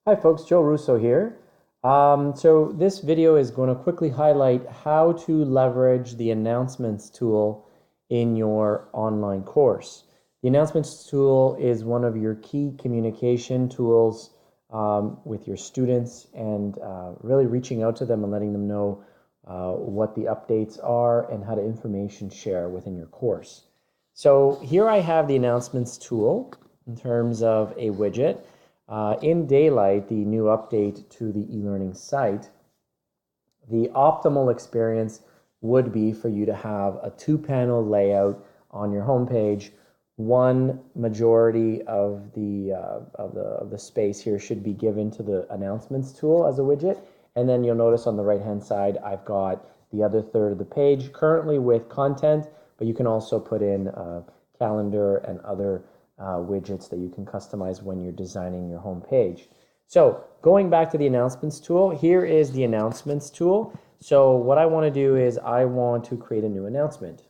Hi folks, Joe Russo here. So this video is going to quickly highlight how to leverage the announcements tool in your online course. The announcements tool is one of your key communication tools with your students and really reaching out to them and letting them know what the updates are and how to information share within your course. So here I have the announcements tool in terms of a widget. In Daylight, the new update to the e-learning site, the optimal experience would be for you to have a two-panel layout on your homepage. One majority of the space here should be given to the announcements tool as a widget, and then you'll notice on the right-hand side I've got the other third of the page currently with content, but you can also put in calendar and other widgets that you can customize when you're designing your home page. So going back to the announcements tool, here is the announcements tool. So what I want to do is I want to create a new announcement.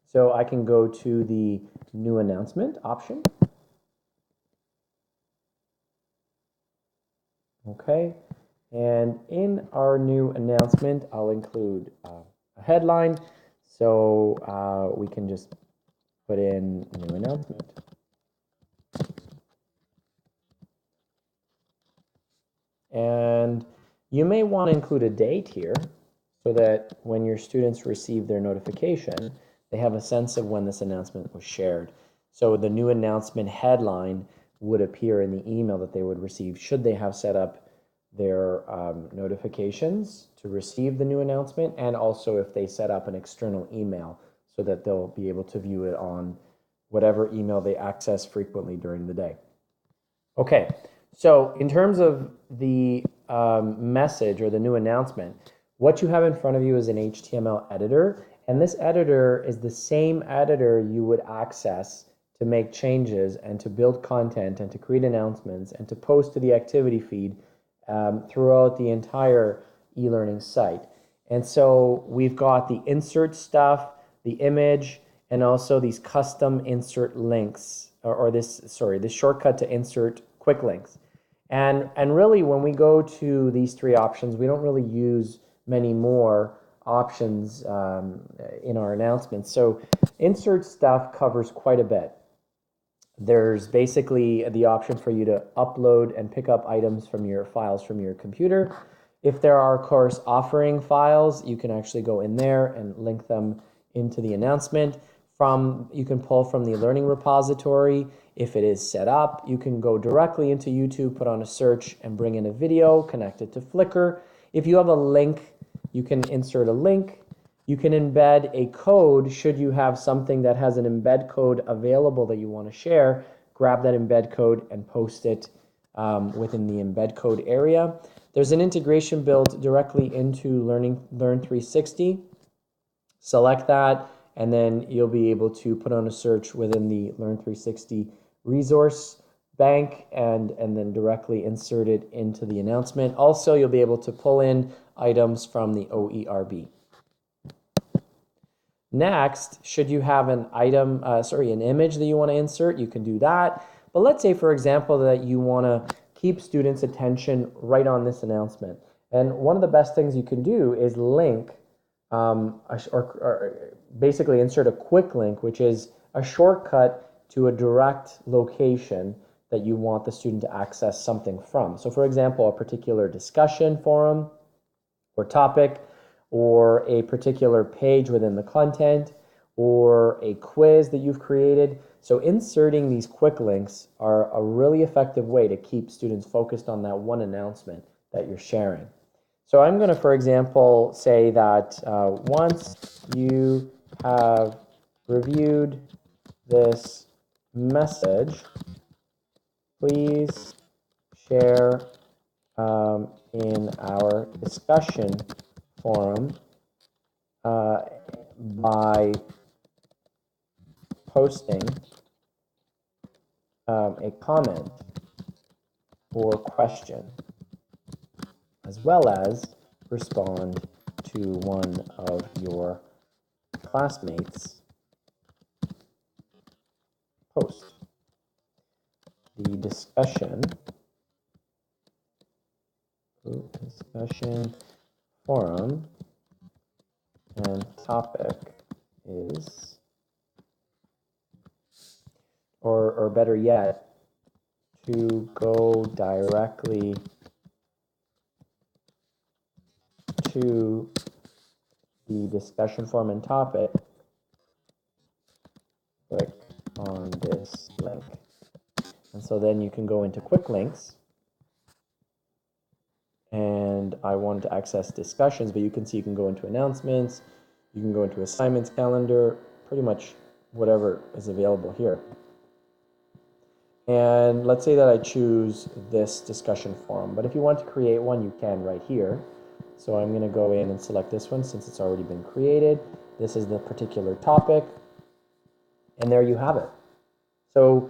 So I can go to the new announcement option. Okay. And in our new announcement, I'll include a headline. So we can just put in new announcement. And you may want to include a date here so that when your students receive their notification, they have a sense of when this announcement was shared. So the new announcement headline would appear in the email that they would receive should they have set up their notifications to receive the new announcement, and also if they set up an external email so that they'll be able to view it on whatever email they access frequently during the day. Okay, so in terms of the message or the new announcement, what you have in front of you is an HTML editor, and this editor is the same editor you would access to make changes and to build content and to create announcements and to post to the activity feed throughout the entire e-learning site. And so we've got the insert stuff, the image, and also these custom insert links, or this shortcut to insert quick links. And really, when we go to these three options, we don't really use many more options in our announcements. So insert stuff covers quite a bit. There's basically the option for you to upload and pick up items from your files from your computer. If there are course offering files, you can actually go in there and link them into the announcement. You can pull from the learning repository. If it is set up, you can go directly into YouTube, put on a search, and bring in a video, connect it to Flickr. If you have a link, you can insert a link. You can embed a code should you have something that has an embed code available that you want to share. Grab that embed code and post it within the embed code area. There's an integration built directly into Learn360. Select that, and then you'll be able to put on a search within the Learn360 resource bank and then directly insert it into the announcement. Also, you'll be able to pull in items from the OERB. Next, should you have an image that you want to insert, you can do that. But let's say, for example, that you want to keep students' attention right on this announcement. And one of the best things you can do is link or basically insert a quick link, which is a shortcut to a direct location that you want the student to access something from. So for example, a particular discussion forum or topic, or a particular page within the content, or a quiz that you've created. So inserting these quick links are a really effective way to keep students focused on that one announcement that you're sharing. So I'm going to, for example, say that once you have reviewed this message, please share in our discussion forum by posting a comment or question, as well as respond to one of your classmates' posts. The discussion discussion forum and topic is, or better yet, to go directly to the discussion forum and topic, click on this link. And so then you can go into quick links, and I wanted to access discussions, but you can see you can go into announcements, you can go into assignments calendar, pretty much whatever is available here. And let's say that I choose this discussion forum, but if you want to create one, you can right here. So I'm going to go in and select this one since it's already been created. This is the particular topic, and there you have it. So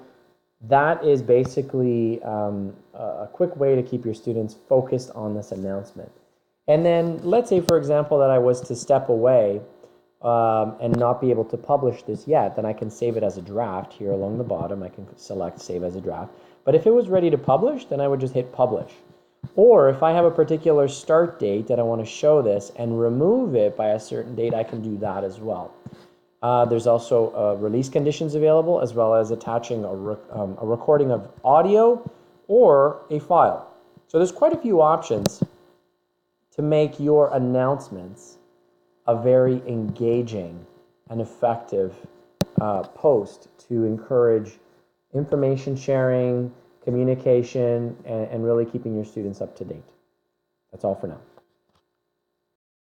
that is basically a quick way to keep your students focused on this announcement. And then let's say, for example, that I was to step away and not be able to publish this yet, then I can save it as a draft here along the bottom. I can select save as a draft. But if it was ready to publish, then I would just hit publish. Or if I have a particular start date that I want to show this and remove it by a certain date, I can do that as well. There's also release conditions available, as well as attaching a recording of audio or a file. So there's quite a few options to make your announcements a very engaging and effective post to encourage information sharing, communication, and really keeping your students up to date. That's all for now.